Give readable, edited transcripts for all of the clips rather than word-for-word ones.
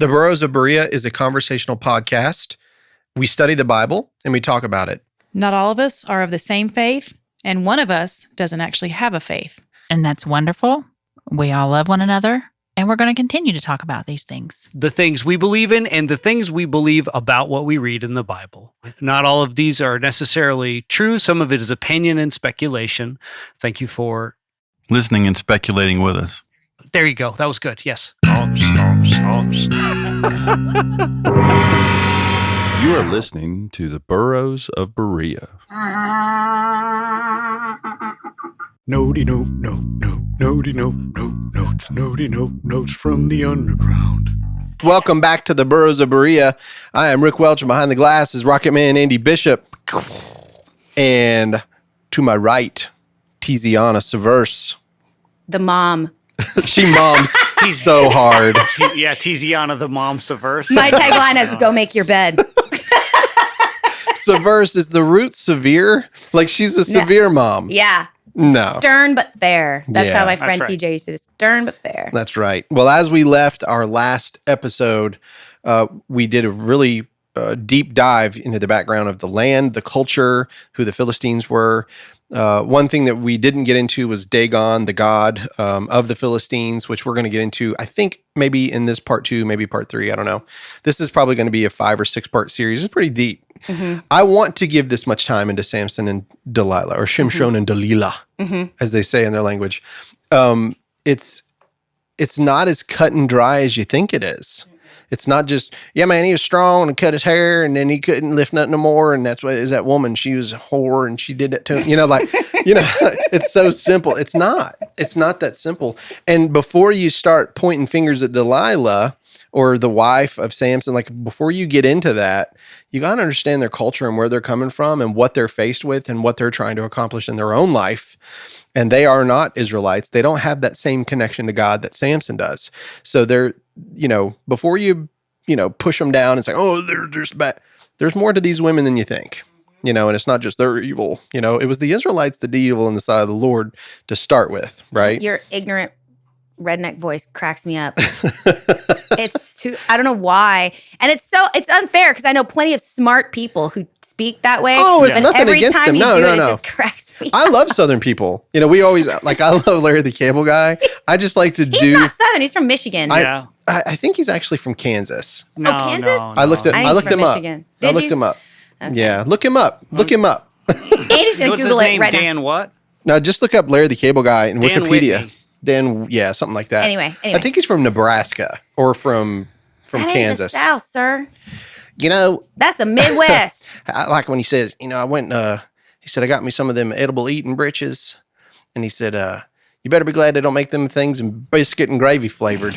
The Burrows of Berea is a conversational podcast. We study the Bible and we talk about it. Not all of us are of the same faith, and one of us doesn't actually have a faith. And that's wonderful. We all love one another, and we're going to continue to talk about these things. The things we believe in and the things we believe about what we read in the Bible. Not all of these are necessarily true. Some of it is opinion and speculation. Thank you for listening and speculating with us. There you go. That was good. Yes. You are listening to the Burrows of Berea. Nody no, no, no, nody no, no, notes, nody no, notes from the underground. Welcome back to the Burrows of Berea. I am Rick Welch, and behind the glass is Rocket Man Andy Bishop. And to my right, Tiziana Severse. The mom. She moms so hard. Yeah, Tiziana, the mom, Severse. My tagline is go make your bed. Severse, is the root severe? Like she's a severe mom. Yeah. No. Stern but fair. That's Yeah. how my friend That's right. TJ used to say. Stern but fair. That's right. Well, as we left our last episode, we did a really deep dive into the background of the land, the culture, who the Philistines were. One thing that we didn't get into was Dagon, the god of the Philistines, which we're going to get into, I think, maybe in this part 2, maybe part 3. I don't know. This is probably going to be a 5 or 6 part series. It's pretty deep. Mm-hmm. I want to give this much time into Samson and Delilah, or Shimshon and Delilah, as they say in their language. It's not as cut and dry as you think it is. It's not just, yeah, man, he was strong and cut his hair and then he couldn't lift nothing no more. And that's what is that woman. She was a whore and she did it to him. It's so simple. It's not that simple. And before you start pointing fingers at Delilah or the wife of Samson, like before you get into that, you got to understand their culture and where they're coming from and what they're faced with and what they're trying to accomplish in their own life. And they are not Israelites. They don't have that same connection to God that Samson does. So they're, before you, push them down and say, oh, they're just bad. There's more to these women than you think, and it's not just they're evil. It was the Israelites that did evil in the sight of the Lord to start with, right? Your ignorant redneck voice cracks me up. I don't know why. And it's unfair because I know plenty of smart people who speak that way. Oh, it's but nothing every against time them. you do No. it just cracks me I up. love Southern people. We always, I love Larry the Cable Guy. I just like to He's not Southern. He's from Michigan. Yeah. I think he's actually from Kansas. No, Kansas? no. I looked him up. Michigan. I Did looked you? him up. Okay. Yeah, look him up. Look him up. Andy's going to What's his Google it name? right Dan now. what? Now, just look up Larry the Cable Guy in Dan Wikipedia. Whitney. Dan, yeah, something like that. Anyway. I think he's from Nebraska or from That ain't Kansas. the South, sir. That's the Midwest. I like when he says, I went, he said, I got me some of them edible eating britches. And he said, you better be glad they don't make them things in biscuit and gravy flavored.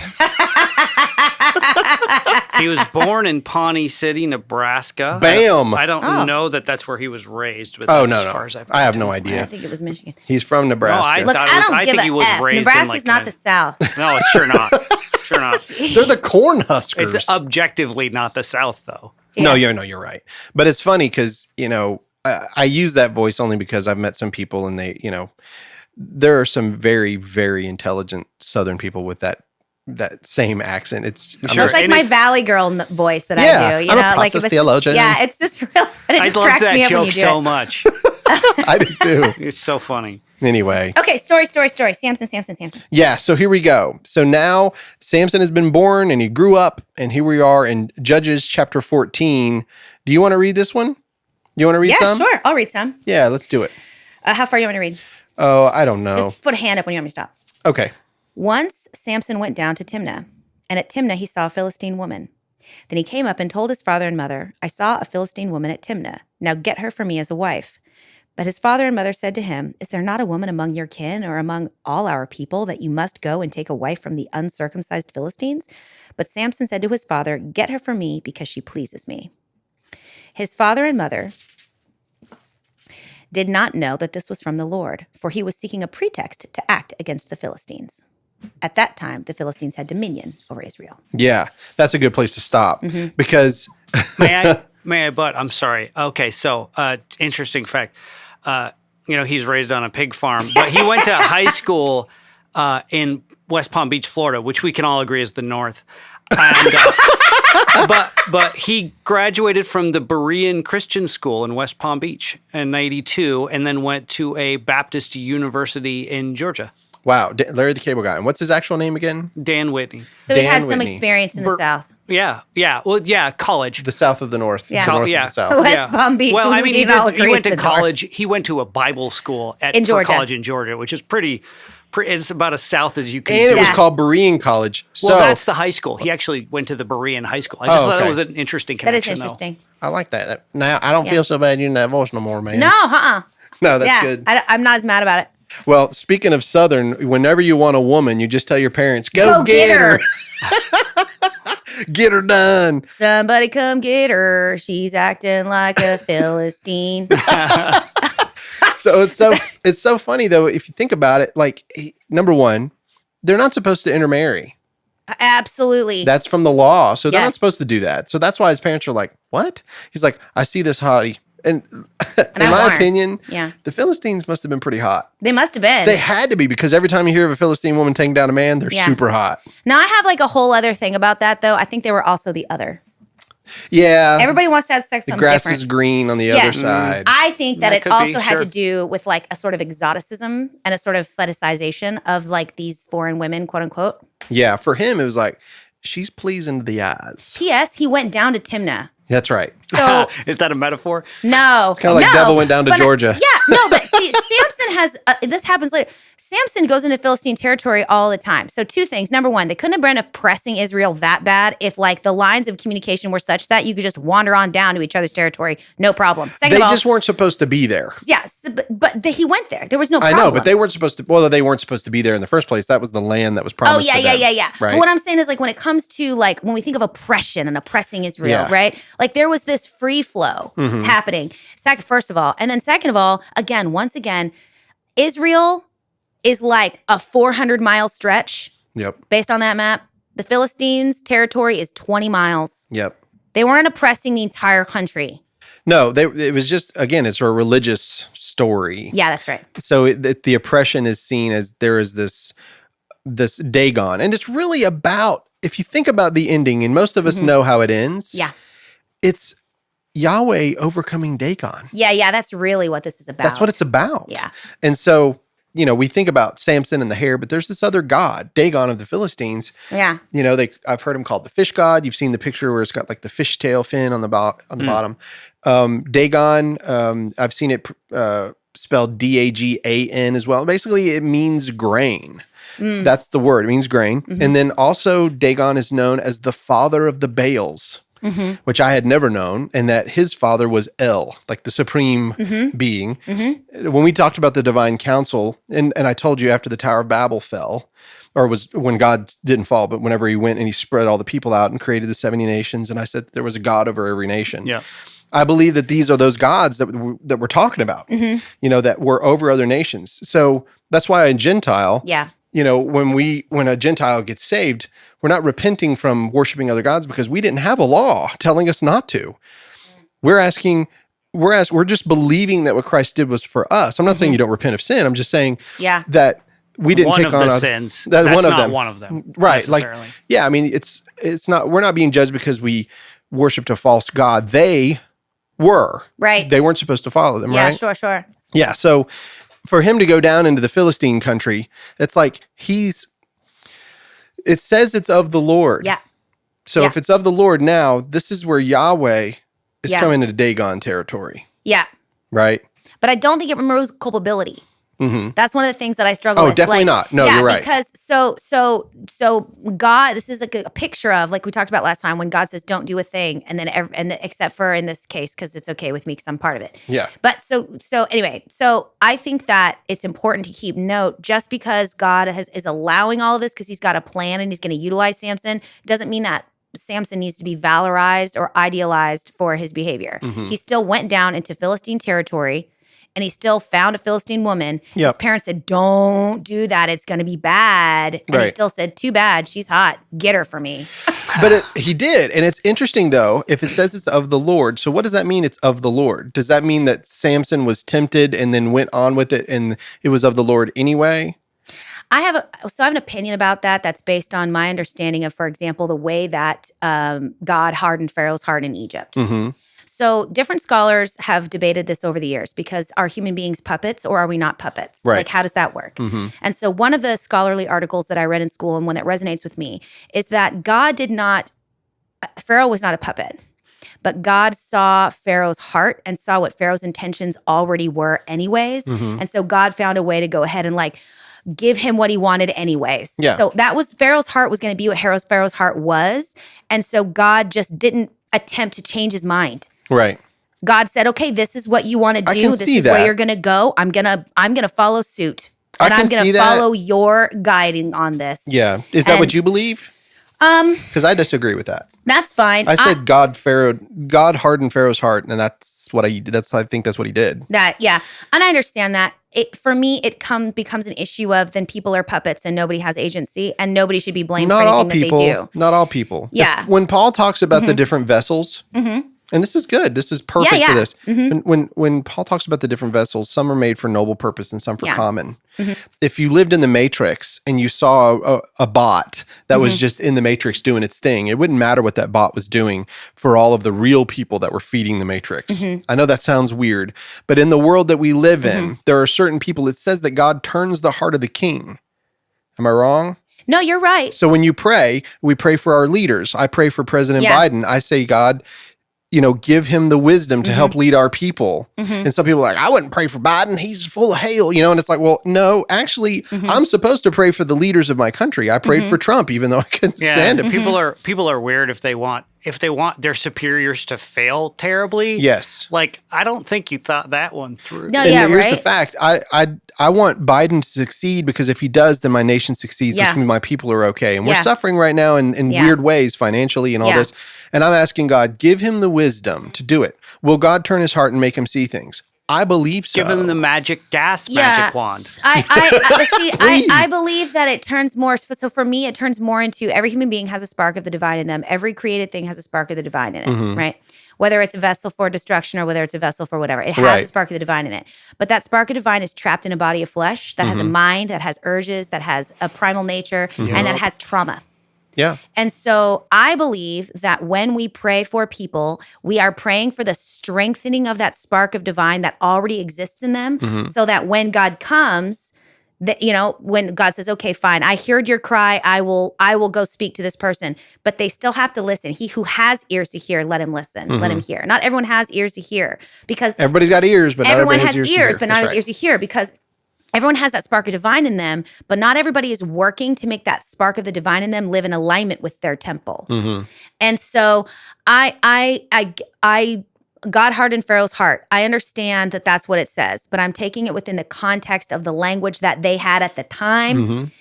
He was born in Pawnee City, Nebraska. Bam! I don't know that that's where he was raised, but Oh, that's no, as no. far as I've I have heard. no I idea. think it was Michigan. He's from Nebraska. I Look, thought I it was- don't I give think a he was F. raised in, Nebraska's not a- the South. No, it's sure not. Sure not. They're the Cornhuskers. It's objectively not the South, though. No, you're right. But it's funny because, I use that voice only because I've met some people and they, there are some very, very intelligent Southern people with that same accent. It's Sure. It's like And my it's- Valley Girl voice that Yeah, I do. I'm a process theologian. Yeah, it's just real. It I just love cracks that me up when joke you do so it. much. I do too. It's so funny. Anyway. Okay, story. Samson. Yeah, so here we go. So now Samson has been born and he grew up, and here we are in Judges chapter 14. Do you want to read this one? You want to read some? Yeah, sure. I'll read some. Yeah, let's do it. How far you want me to read? Oh, I don't know. Just put a hand up when you want me to stop. Okay. Once Samson went down to Timnah, and at Timnah he saw a Philistine woman. Then he came up and told his father and mother, I saw a Philistine woman at Timnah. Now get her for me as a wife. But his father and mother said to him, Is there not a woman among your kin or among all our people that you must go and take a wife from the uncircumcised Philistines? But Samson said to his father, Get her for me because she pleases me. His father and mother did not know that this was from the Lord, for he was seeking a pretext to act against the Philistines. At that time, the Philistines had dominion over Israel. Yeah, that's a good place to stop because May I, but I'm sorry. Okay, so interesting fact. He's raised on a pig farm, but he went to high school in West Palm Beach, Florida, which we can all agree is the North. And but he graduated from the Berean Christian School in West Palm Beach in 92 and then went to a Baptist university in Georgia. Wow, Larry the Cable Guy. And what's his actual name again? Dan Whitney. So he Dan had some Whitney. experience in the South. Yeah. Well, yeah, college. The south of the north. Yeah. The north Yeah. of the south. West Palm Beach. Well, I mean, he all went agree to it's the college. He went to a Bible school In for Georgia. college in Georgia, which is pretty. It's about as south as you can. And it was Yeah. called Berean College. So Well, that's the high school. He actually went to the Berean High School. I just thought okay. that was an interesting That is connection. interesting. I like that. Now, I don't Yeah. feel so bad using that voice no more, man. No, No, that's yeah, good. I'm not as mad about it. Well, speaking of Southern, whenever you want a woman, you just tell your parents, go get her. Get her done. Somebody come get her. She's acting like a Philistine. So it's so funny though if you think about it. Like, number one, they're not supposed to intermarry. Absolutely. That's from the law, so they're not Yes. supposed to do that. So that's why his parents are like, "What?" He's like, "I see this hottie," and in I my want her. opinion, Yeah. the Philistines must have been pretty hot. They must have been. They had to be because every time you hear of a Philistine woman taking down a man, they're Yeah. super hot. Now, I have like a whole other thing about that, though. I think they were also the other. Yeah, Everybody wants to have sex the something grass different. is green on the Yeah. other side. I think that That it could also be, had to sure. do with like a sort of exoticism and a sort of fetishization of like these foreign women, quote unquote. Yeah, for him, it was like, she's pleasing to the eyes. P.S. He went down to Timnah. That's right. So Is that a metaphor? no, it's kinda like devil went down to Georgia. Yeah, no, but see, Samson has this happens later. Samson goes into Philistine territory all the time. So two things. Number one, they couldn't have been oppressing Israel that bad if like the lines of communication were such that you could just wander on down to each other's territory, no problem. Second They of all, just weren't supposed to be there. yes, but he went there. There was no I problem. know, but they weren't supposed to. Well, they weren't supposed to be there in the first place. That was the land that was promised. Oh yeah, to them, yeah. Right. But what I'm saying is like when it comes to like when we think of oppression and oppressing Israel, Yeah. right? Like there was this free flow Mhm. happening. First of all, and then second of all, once again, Israel is like a 400-mile stretch Yep. based on that map. The Philistines' territory is 20 miles. Yep. They weren't oppressing the entire country. No, it was just, again, it's a religious story. Yeah, that's right. So the oppression is seen as there is this Dagon, and it's really about, if you think about the ending, and most of us know how it ends. Yeah. It's Yahweh overcoming Dagon. Yeah, that's really what this is about. That's what it's about. Yeah. And so, we think about Samson and the hair, but there's this other god, Dagon of the Philistines. Yeah. I've heard him called the fish god. You've seen the picture where it's got like the fishtail fin on the bottom. Dagon, I've seen it spelled Dagan as well. Basically, it means grain. That's the word. It means grain. And then also Dagon is known as the father of the Baals, which I had never known, and that his father was El, like the supreme being. When we talked about the divine council, and I told you after the Tower of Babel fell, or was when God didn't fall, but whenever he went and he spread all the people out and created the 70 nations, and I said that there was a God over every nation. Yeah. I believe that these are those gods that we're talking about, that were over other nations. So that's why a Gentile, Yeah. when a Gentile gets saved, we're not repenting from worshiping other gods because we didn't have a law telling us not to. We're just believing that what Christ did was for us. I'm not saying you don't repent of sin. I'm just saying Yeah. that we didn't One take of on the a sins. That's That's one of not them. one of them. Right. Necessarily. I mean, it's not, we're not being judged because we worshiped a false god. They were. Right. They weren't supposed to follow them, Yeah, right? sure. Yeah. So for him to go down into the Philistine country, it's like it says it's of the Lord. Yeah. So Yeah. if it's of the Lord now, this is where Yahweh is Yeah. coming into Dagon territory, Yeah. right? But I don't think it removes culpability. Mm-hmm. That's one of the things that I struggle Oh, with. definitely not. No, yeah, you're right. Because so God, this is like a picture of like we talked about last time when God says don't do a thing, and then except for in this case because it's okay with me because I'm part of it. Yeah. But so anyway, so I think that it's important to keep note just because God is allowing all of this because He's got a plan and He's going to utilize Samson doesn't mean that Samson needs to be valorized or idealized for his behavior. Mm-hmm. He still went down into Philistine territory. And he still found a Philistine woman. Yep. His parents said, don't do that. It's going to be bad. And he Right. still said, too bad. She's hot. Get her for me. But he did. And it's interesting, though, if it says it's of the Lord. So what does that mean it's of the Lord? Does that mean that Samson was tempted and then went on with it and it was of the Lord anyway? I have an opinion about that. That's based on my understanding of, for example, the way that God hardened Pharaoh's heart in Egypt. Mm-hmm. So different scholars have debated this over the years because are human beings puppets or are we not puppets? Right. Like, how does that work? Mm-hmm. And so one of the scholarly articles that I read in school and one that resonates with me is that Pharaoh was not a puppet, but God saw Pharaoh's heart and saw what Pharaoh's intentions already were anyways. Mm-hmm. And so God found a way to go ahead and give him what he wanted anyways. Yeah. So that was Pharaoh's heart was going to be what Pharaoh's heart was. And so God just didn't attempt to change his mind. Right. God said, "Okay, this is what you want to I do. can This see is that. where you're going to go. I'm going to follow suit. I And can I'm going see to that. follow your guiding on this." Yeah. Is that what And- you believe? Because I disagree with that. That's fine. I said God hardened Pharaoh's heart, and that's what I think that's what he did. Yeah. And I understand that. For me, it becomes an issue of then people are puppets and nobody has agency and nobody should be blamed for anything that they do. Not all people. Yeah. When Paul talks about the different vessels, and this is good. This is perfect Yeah, for yeah. this. When Paul talks about the different vessels, some are made for noble purpose and some for Yeah. common. If you lived in the Matrix and you saw a bot that was just in the Matrix doing its thing, it wouldn't matter what that bot was doing for all of the real people that were feeding the Matrix. I know that sounds weird, but in the world that we live in, there are certain people, it says that God turns the heart of the king. Am I wrong? No, you're right. So when you pray, we pray for our leaders. I pray for President Yeah. Biden. I say, God, give him the wisdom to help lead our people. And some people are like, I wouldn't pray for Biden. He's full of hell, and it's like, well, no, actually, I'm supposed to pray for the leaders of my country. I prayed for Trump, even though I couldn't stand him. People are weird if they want their superiors to fail terribly. Yes. Like, I don't think you thought that one through. No, And yeah, here's the right. fact. I want Biden to succeed because if he does, then my nation succeeds, Yeah. which means my people are okay. And we're Yeah. suffering right now in Yeah. weird ways financially and all Yeah. this. And I'm asking God, give him the wisdom to do it. Will God turn his heart and make him see things? I believe so. Give them the magic Yeah. magic wand. I believe that it turns more. So for me, it turns more into every human being has a spark of the divine in them. Every created thing has a spark of the divine in it, right? Whether it's a vessel for destruction or whether it's a vessel for whatever, it has Right. a spark of the divine in it. But that spark of divine is trapped in a body of flesh that has a mind, that has urges, that has a primal nature, and that has trauma. Yeah. And so I believe that when we pray for people, we are praying for the strengthening of that spark of divine that already exists in them so that when God comes, when God says, "Okay, fine, I heard your cry, I will go speak to this person," but they still have to listen. He who has ears to hear, let him listen, let him hear. Not everyone has ears to hear because Everybody's got ears, but not everyone everybody has has ears, ears, but not ears to hear because everyone has that spark of divine in them, but not everybody is working to make that spark of the divine in them live in alignment with their temple. And so God hardened Pharaoh's heart. I understand that that's what it says, but I'm taking it within the context of the language that they had at the time.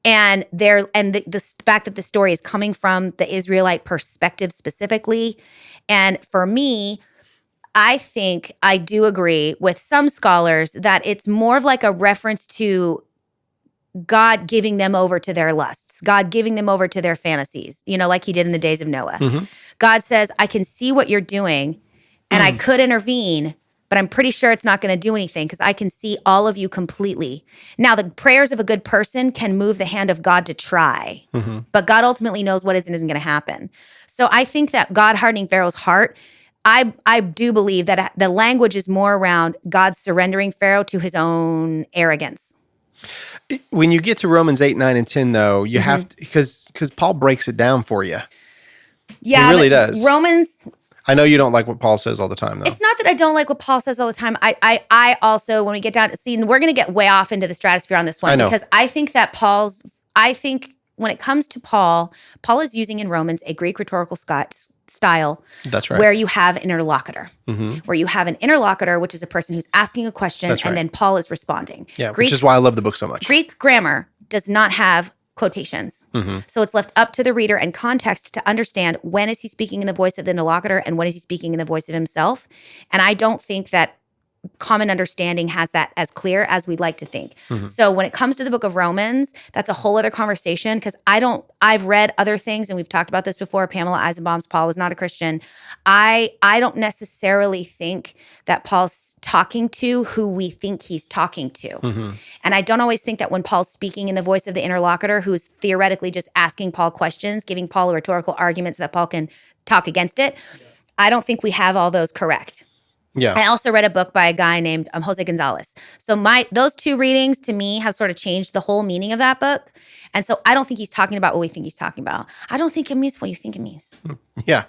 And the fact that the story is coming from the Israelite perspective specifically. And for me, I think I do agree with some scholars that it's more of like a reference to God giving them over to their lusts, God giving them over to their fantasies, like he did in the days of Noah. God says, I can see what you're doing and I could intervene, but I'm pretty sure it's not going to do anything because I can see all of you completely. Now, the prayers of a good person can move the hand of God to try, but God ultimately knows what is and isn't going to happen. So I think that God hardening Pharaoh's heart, I do believe that the language is more around God surrendering Pharaoh to his own arrogance. When you get to Romans 8, 9, and 10, though, you have to, because Paul breaks it down for you. Yeah, He really but does. Romans, I know you don't like what Paul says all the time, though. it's not that I don't like what Paul says all the time. I also, when we get down to see, we're going to get way off into the stratosphere on this one I know. because I think that when it comes to Paul is using in Romans a Greek rhetorical style. That's right. Where you have an interlocutor. Where you have an interlocutor, which is a person who's asking a question, That's right. and then Paul is responding. Yeah, which is why I love the book so much. Greek grammar does not have quotations. So it's left up to the reader and context to understand when is he speaking in the voice of the interlocutor and when is he speaking in the voice of himself. And I don't think that common understanding has that as clear as we'd like to think. So when it comes to the book of Romans, that's a whole other conversation because I've read other things and we've talked about this before. Pamela Eisenbaum's Paul was not a Christian. I don't necessarily think that Paul's talking to who we think he's talking to. And I don't always think that when Paul's speaking in the voice of the interlocutor, who's theoretically just asking Paul questions, giving Paul a rhetorical argument so that Paul can talk against it, I don't think we have all those correct. Yeah. I also read a book by a guy named Jose Gonzalez. So those two readings to me have sort of changed the whole meaning of that book. And so I don't think he's talking about what we think he's talking about. I don't think it means what you think it means. Yeah.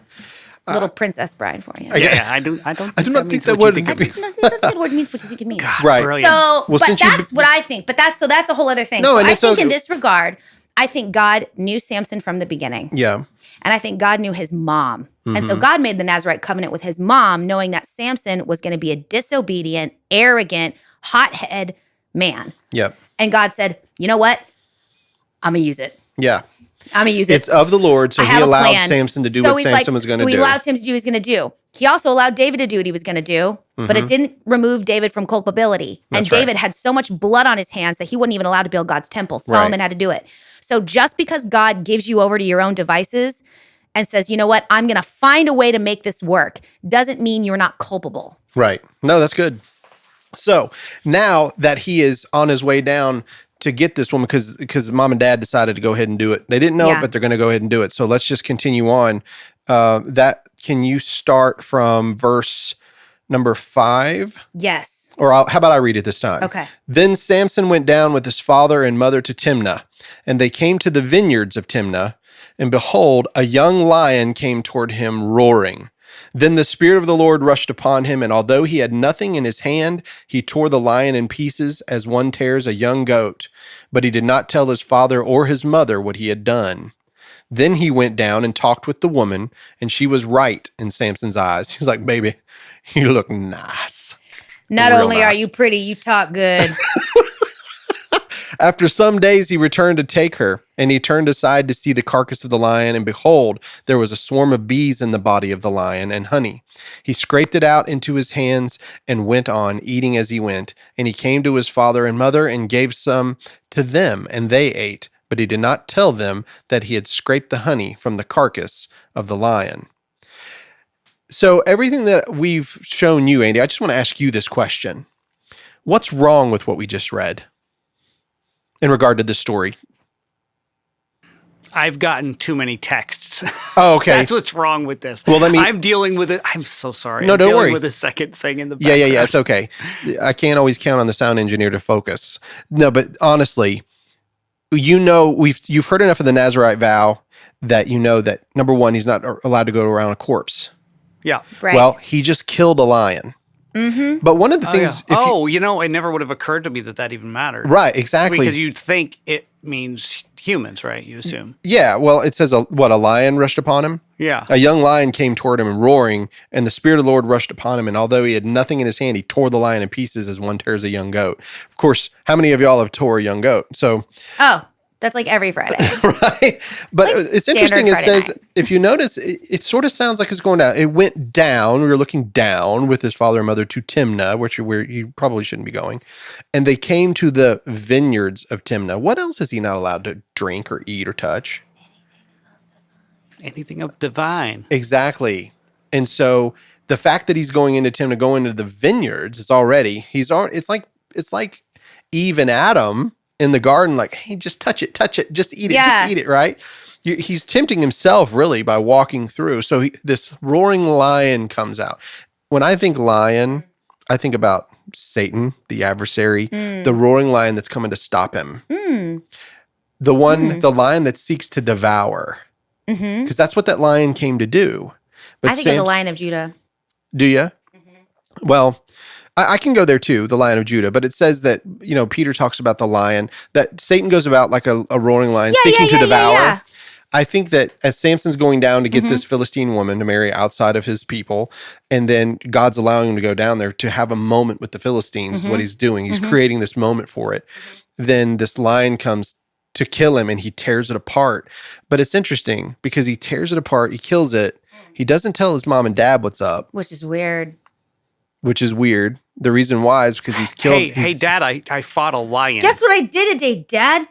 Little Princess Bride for you. I do not think that word I don't think that word means what you think it means. Right. Brilliant. So, Well, but since you- that's what I think. But that's a whole other thing. No, so and I it's think in okay. this regard, I think God knew Samson from the beginning. Yeah. And I think God knew his mom. And Mm-hmm. so God made the Nazirite covenant with his mom, knowing that Samson was going to be a disobedient, arrogant, hothead man. Yep. And God said, you know what? I'm going to use it. Yeah. I'm going to use it. It's of the Lord, so I he have a allowed plan. Samson to do So what he's Samson was going to So do. he allowed Samson to do what he was going to do. He also allowed David to do what he was going to do, but it didn't remove David from culpability. And That's right. David had so much blood on his hands that he wasn't even allowed to build God's temple. Solomon had to do it. So just because God gives you over to your own devices and says, you know what, I'm going to find a way to make this work, doesn't mean you're not culpable. Right. No, that's good. So now that he is on his way down to get this woman, because mom and dad decided to go ahead and do it. They didn't know it, Yeah. but they're going to go ahead and do it. So let's just continue on. Can you start from verse number 5? Yes. Or how about I read it this time? Okay. Then Samson went down with his father and mother to Timnah, and they came to the vineyards of Timnah, and behold, a young lion came toward him roaring. Then the Spirit of the Lord rushed upon him, and although he had nothing in his hand, he tore the lion in pieces as one tears a young goat. But he did not tell his father or his mother what he had done. Then he went down and talked with the woman, and she was right in Samson's eyes. He's like, baby, you look nice. Not Real only are nice. you pretty, you talk good. After some days, he returned to take her, and he turned aside to see the carcass of the lion, and behold, there was a swarm of bees in the body of the lion and honey. He scraped it out into his hands and went on, eating as he went. And he came to his father and mother and gave some to them, and they ate. But he did not tell them that he had scraped the honey from the carcass of the lion. So everything that we've shown you, Andy, I just want to ask you this question. What's wrong with what we just read in regard to this story? I've gotten too many texts. Oh, okay. That's what's wrong with this. Well, I'm dealing with it. I'm so sorry. No, I'm don't dealing worry. with a second thing in the Yeah, background. it's okay. I can't always count on the sound engineer to focus. No, but honestly, you've heard enough of the Nazirite vow that you know that, number one, he's not allowed to go around a corpse. Yeah. Right. Well, he just killed a lion. Mm-hmm. But one of the things... it never would have occurred to me that even mattered. Right, exactly. Because you'd think it means humans, right? You assume. Yeah, well, it says, a lion rushed upon him? Yeah. A young lion came toward him roaring, and the Spirit of the Lord rushed upon him, and although he had nothing in his hand, he tore the lion in pieces as one tears a young goat. Of course, how many of y'all have tore a young goat? So... Oh, that's like every Friday. Right. But Like it's interesting. It standard says, Friday night. if you notice, it sort of sounds like it's going down. It went down. We were looking down with his father and mother to Timnah, where you probably shouldn't be going. And they came to the vineyards of Timnah. What else is he not allowed to drink or eat or touch? Anything of divine. Exactly. And so the fact that he's going into Timnah, going into the vineyards, it's like Eve and Adam in the garden, like, hey, just touch it, just eat it, Yes. just eat it, right? He's tempting himself really by walking through. So this roaring lion comes out. When I think lion, I think about Satan, the adversary, the roaring lion that's coming to stop him. The lion that seeks to devour. Because that's what that lion came to do. But I think of the Lion of Judah. Do you? Well, I can go there too, the Lion of Judah, but it says that, Peter talks about the lion, that Satan goes about like a roaring lion seeking to devour. Yeah. I think that as Samson's going down to get this Philistine woman to marry outside of his people, and then God's allowing him to go down there to have a moment with the Philistines is what he's doing. He's creating this moment for it. Then this lion comes to kill him and he tears it apart. But it's interesting because he tears it apart, he kills it. He doesn't tell his mom and dad what's up, Which is weird. which is weird. The reason why is because he's killed. Hey, Dad, I fought a lion. Guess what I did today, Dad?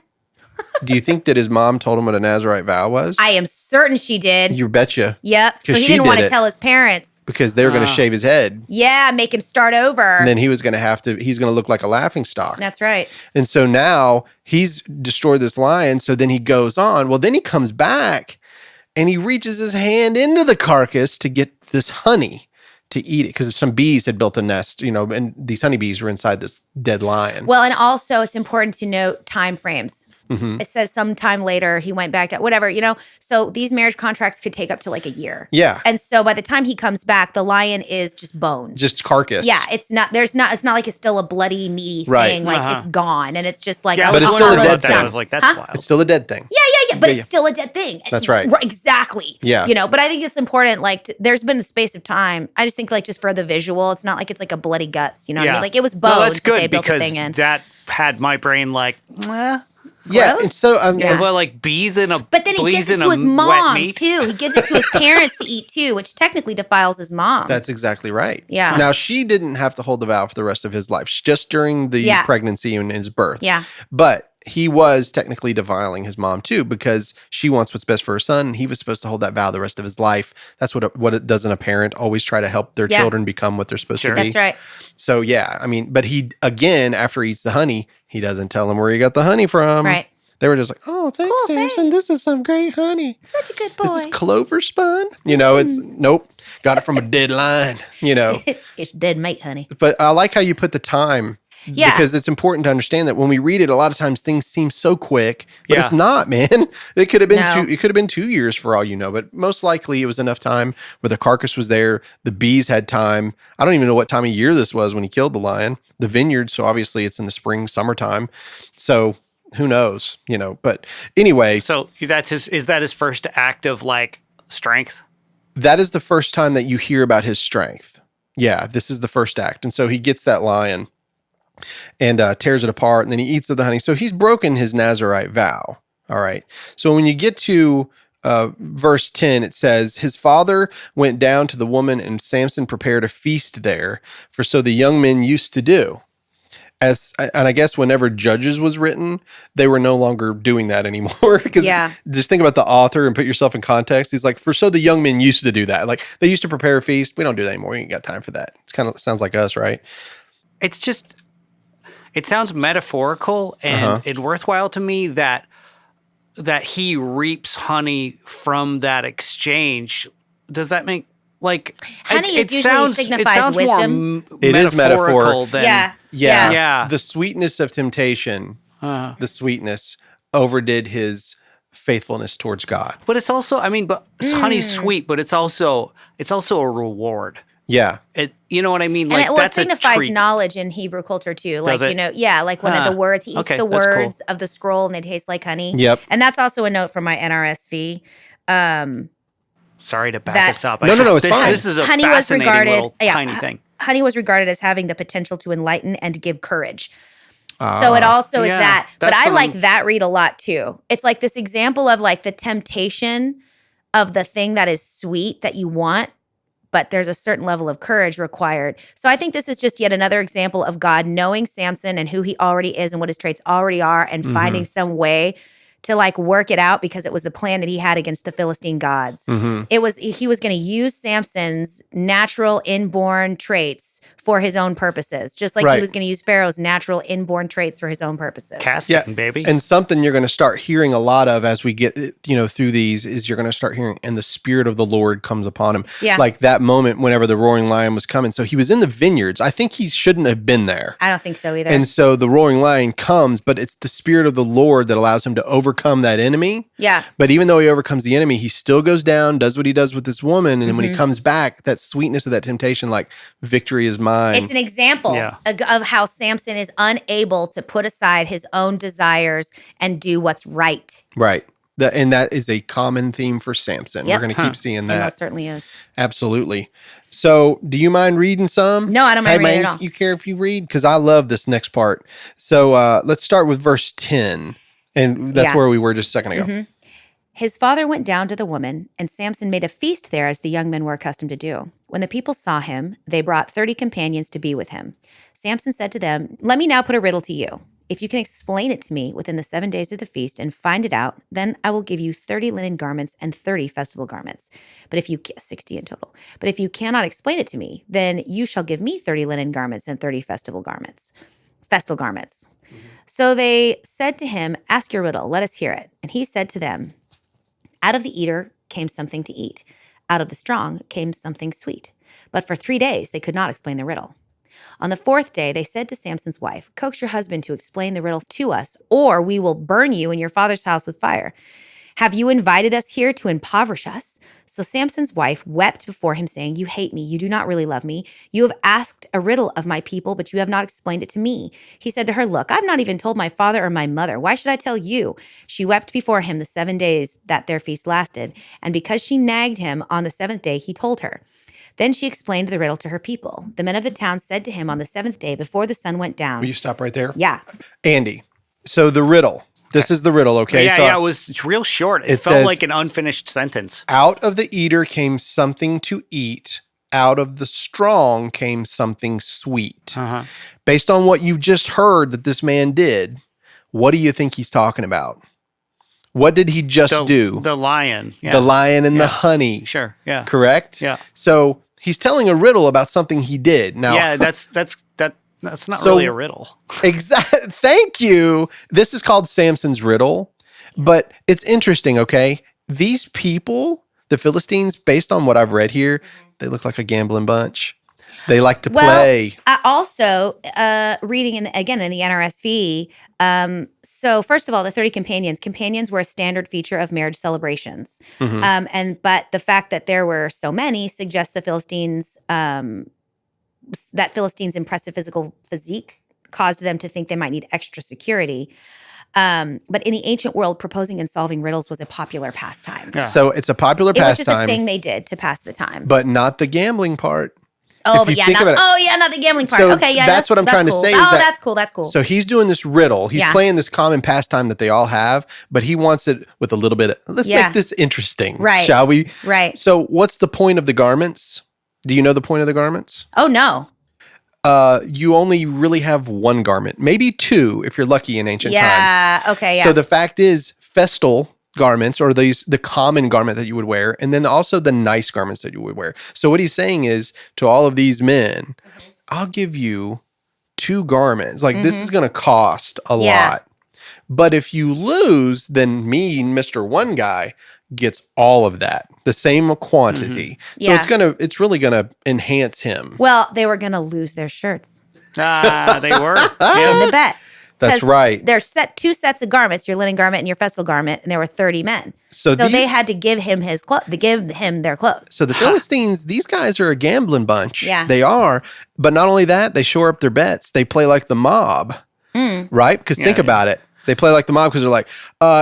Do you think that his mom told him what a Nazirite vow was? I am certain she did. You betcha. Yep. So 'Cause he she didn't want did to it. tell his parents. Because they were going to shave his head. Yeah, make him start over. And then he was going to he's going to look like a laughingstock. That's right. And so now he's destroyed this lion. So then he goes on. Well, then he comes back and he reaches his hand into the carcass to get this honey to eat it because some bees had built a nest, and these honeybees were inside this dead lion. Well, and also it's important to note time frames. Mm-hmm. It says sometime later he went back to whatever, So these marriage contracts could take up to like a year. Yeah. And so by the time he comes back, the lion is just bones. Just carcass. Yeah, it's not like it's still a bloody, meaty Right. thing. Like it's gone. And it's just like, Yeah, But I it's was still a wondering dead about that. I thing. was like, that's Huh? wild. It's still a dead thing. Yeah, but Yeah, it's still a dead thing. That's right. Exactly. Yeah. But I think it's important, like, there's been a space of time. I just think, like, just for the visual, it's not like it's like a bloody guts, you know what I mean? Like, it was bones No, that's that they good built the because thing in. that had my brain like, Yeah. Gross? And so, well, like bees in a But then he gives it to his mom, too. He gives it to his parents to eat, too, which technically defiles his mom. that's exactly right. Yeah. Now, she didn't have to hold the vow for the rest of his life, just during the Yeah. pregnancy and his birth. Yeah. But he was technically defiling his mom too, because she wants what's best for her son. And he was supposed to hold that vow the rest of his life. That's what it doesn't a parent always try to help their Yeah. children become what they're supposed to be. That's right. So yeah, I mean, but he, again, after he eats the honey, he doesn't tell them where he got the honey from. Right. They were just like, oh, thanks, Cool, Samson. thanks. This is some great honey. Such a good This boy. is clover spun. It's nope. Got it from a dead lion, It's dead mate, honey. But I like how you put the time. Yeah. Because it's important to understand that when we read it, a lot of times things seem so quick, but Yeah. it's not, man. It could have been No. it could have been 2 years for all you know, but most likely it was enough time where the carcass was there, the bees had time. I don't even know what time of year this was when he killed the lion. The vineyard, so obviously it's in the spring, summertime. So who knows, but anyway, So is that his first act of like strength? that is the first time that you hear about his strength. Yeah, this is the first act. And so he gets that lion and tears it apart, and then he eats of the honey. So he's broken his Nazirite vow. All right. So when you get to verse 10, it says, his father went down to the woman, and Samson prepared a feast there, for so the young men used to do. And I guess whenever Judges was written, they were no longer doing that anymore. Because just think about the author and put yourself in context. He's like, for so the young men used to do that. Like they used to prepare a feast. We don't do that anymore. We ain't got time for that. It's kind of sounds like us, right? It's just, it sounds metaphorical and worthwhile to me that he reaps honey from that exchange. Does that make like Honey it usually sounds signifies wisdom. It is metaphor. than Yeah. The sweetness of temptation, the sweetness overdid his faithfulness towards God. But it's also, honey's sweet, but it's also a reward. Yeah. You know what I mean? And Like it that's a signifies treat. knowledge in Hebrew culture too. Like, Does it? like one of the words, he eats Okay, the that's cool. words of the scroll and they taste like honey. Yep. And that's also a note from my NRSV. Sorry to back that- us up. No, it's fine. This is a Honey was fascinating regarded- little yeah, tiny thing. Honey was regarded as having the potential to enlighten and to give courage. So it also is Yeah, that. But that's I from- like that read a lot too. It's like this example of like the temptation of the thing that is sweet that you want, but there's a certain level of courage required. So I think this is just yet another example of God knowing Samson and who he already is and what his traits already are and finding some way to like work it out because it was the plan that he had against the Philistine gods. He was going to use Samson's natural inborn traits for his own purposes, just like he was going to use Pharaoh's natural inborn traits for his own purposes. Casting, baby. And something you're going to start hearing a lot of as we get, through these is you're going to start hearing, and the Spirit of the Lord comes upon him. Yeah. Like that moment whenever the roaring lion was coming. So he was in the vineyards. I think he shouldn't have been there. I don't think so either. And so the roaring lion comes, but it's the Spirit of the Lord that allows him to overcome that enemy. Yeah. But even though he overcomes the enemy, he still goes down, does what he does with this woman. And then when he comes back, that sweetness of that temptation, like victory is mine. It's an example of how Samson is unable to put aside his own desires and do what's right. Right. And that is a common theme for Samson. Yep. We're going to keep seeing It that. most certainly is. Absolutely. So do you mind reading some? No, I don't mind reading at all. You care if you read? Because I love this next part. So let's start with verse 10. And that's where we were just a second ago. His father went down to the woman, and Samson made a feast there as the young men were accustomed to do. When the people saw him, they brought 30 companions to be with him. Samson said to them, "Let me now put a riddle to you. If you can explain it to me within the 7 days of the feast and find it out, then I will give you 30 linen garments and 30 festival garments. 60 in total. But if you cannot explain it to me, then you shall give me 30 linen garments and 30 festal garments. So they said to him, "Ask your riddle, let us hear it." And he said to them, "Out of the eater came something to eat. Out of the strong came something sweet. But for 3 days they could not explain the riddle. On the 4th day, they said to Samson's wife, 'Coax your husband to explain the riddle to us, or we will burn you and your father's house with fire. Have you invited us here to impoverish us?' So Samson's wife wept before him, saying, 'You hate me. You do not really love me. You have asked a riddle of my people, but you have not explained it to me.' He said to her, 'Look, I've not even told my father or my mother. Why should I tell you?' She wept before him the 7 days that their feast lasted, and because she nagged him on the 7th day, he told her. Then she explained the riddle to her people. The men of the town said to him on the 7th day before the sun went down." Will you stop right there? Yeah. Andy, so the riddle. This is the riddle, okay? Yeah, so it was real short. It felt says, like an unfinished sentence. "Out of the eater came something to eat. Out of the strong came something sweet." Uh-huh. Based on what you've just heard that this man did, what do you think he's talking about? What did he just do? The lion. Yeah. The lion and the honey. Sure. Yeah. Correct? Yeah. So he's telling a riddle about something he did. Now, Yeah, that's not really a riddle. Exactly. Thank you. This is called Samson's riddle, but it's interesting, okay? These people, the Philistines, based on what I've read here, they look like a gambling bunch. They like to play. I also, reading in the NRSV, so first of all, the 30 companions were a standard feature of marriage celebrations. But the fact that there were so many suggests the Philistines, that Philistines' impressive physical physique caused them to think they might need extra security. But in the ancient world, proposing and solving riddles was a popular pastime. Yeah. So it's a popular It was just a pastime, thing they did to pass the time. but not the gambling part. Oh, If but you yeah, think about it- not the gambling part. So Okay, yeah, that's what I'm trying to cool. say is Oh, that- that's cool. That's cool. So he's doing this riddle. He's Yeah. playing this common pastime that they all have, but he wants it with a little bit of, let's Yeah. make this interesting. Right. Shall we? Right. So what's the point of the garments? Do you know the point of the garments? Oh no. You only really have one garment, maybe two if you're lucky in ancient times. Yeah. Okay. Yeah. So the fact is, festal garments or the common garment that you would wear, and then also the nice garments that you would wear. So what he's saying is to all of these men, I'll give you two garments. Like this is going to cost a lot. But if you lose, then me, Mr. One Guy, gets all of that, the same quantity. So Yeah. it's really gonna enhance him. Well, they were gonna lose their shirts They were. in the bet. That's 'Cause right. There's two sets of garments, your linen garment and your festal garment, and there were 30 men. So they these- had to give him their clothes. So the Philistines, these guys are a gambling bunch. Yeah. They are. But not only that, they shore up their bets. They play like the mob, right? Because think about it. They play like the mob because they're like,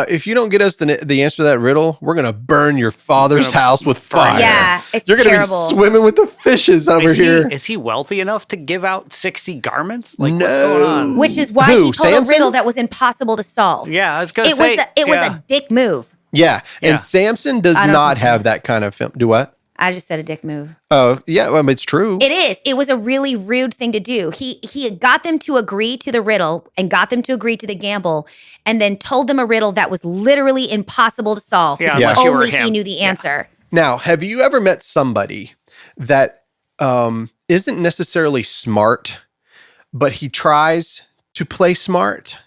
if you don't get us the answer to that riddle, we're going to burn your father's house with fire. Yeah, it's You're gonna terrible. be swimming with the fishes over here. Is he wealthy enough to give out 60 garments? Like, No. what's going on? Which is why Who, he told Samson? a riddle that was impossible to solve. Yeah, I was going to It say. was a dick move. Yeah. Yeah. And Samson does I don't not think so. have that kind of film. Do what? I just said a dick move. Oh, yeah. Well, it's true. It is. It was a really rude thing to do. He got them to agree to the riddle and got them to agree to the gamble, and then told them a riddle that was literally impossible to solve Yeah, because unless you were only he him. knew the answer. Now, have you ever met somebody that isn't necessarily smart, but he tries to play smart?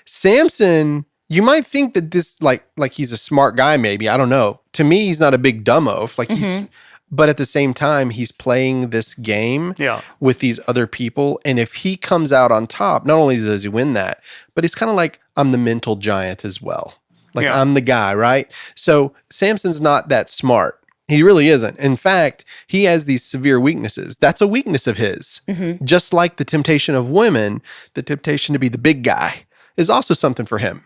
Samson, you might think that this like he's a smart guy, maybe. I don't know. To me, he's not a big dumbo. Like but at the same time, he's playing this game with these other people. And if he comes out on top, not only does he win that, but he's kind of like, I'm the mental giant as well. Like I'm the guy, right? So Samson's not that smart. He really isn't. In fact, he has these severe weaknesses. That's a weakness of his. Just like the temptation of women, the temptation to be the big guy is also something for him.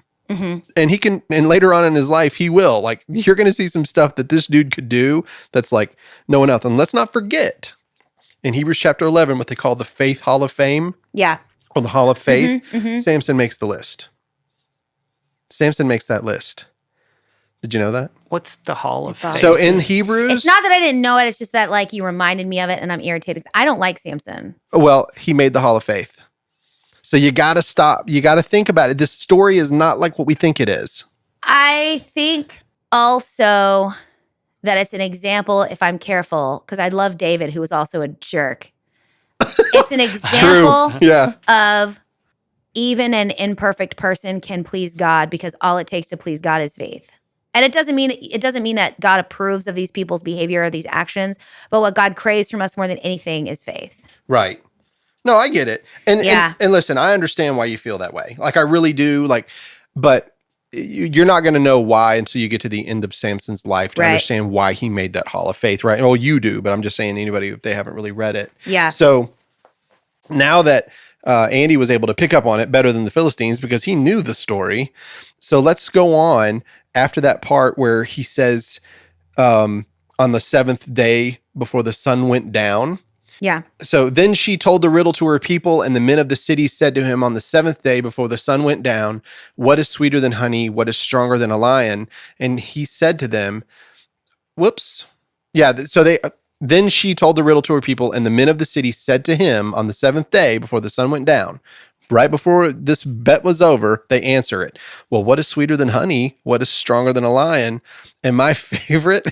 And he can, and later on in his life, he will. Like, you're going to see some stuff that this dude could do that's like no one else. And let's not forget, in Hebrews chapter 11, what they call the Faith Hall of Fame, Yeah. or the Hall of Faith, Samson makes the list. Samson makes that list. Did you know that? What's the Hall of Faith? So in Hebrews, It's not that I didn't know it. It's just that like you reminded me of it, and I'm irritated. I don't like Samson. well, he made the Hall of Faith. So you got to stop. You got to think about it. This story is not like what we think it is. I think also that it's an example, if I'm careful, because I love David, who was also a jerk. It's an example True. Yeah. of even an imperfect person can please God because all it takes to please God is faith. And it doesn't mean that God approves of these people's behavior or these actions, but what God craves from us more than anything is faith. Right. No, I get it. And, Yeah. and listen, I understand why you feel that way. Like, I really do. Like, but you're not going to know why until you get to the end of Samson's life to Right. understand why he made that Hall of Faith, right? Well, you do, but I'm just saying anybody, if they haven't really read it. Yeah. So now that Andy was able to pick up on it better than the Philistines because he knew the story. So let's go on after that part where he says on the seventh day before the sun went down. Yeah. So then she told the riddle to her people, and the men of the city said to him on the seventh day before the sun went down, "What is sweeter than honey? What is stronger than a lion?" And he said to them, whoops. Yeah. Then she told the riddle to her people, and the men of the city said to him on the seventh day before the sun went down. Right before this bet was over, they answer it. Well, what is sweeter than honey? What is stronger than a lion? And my favorite,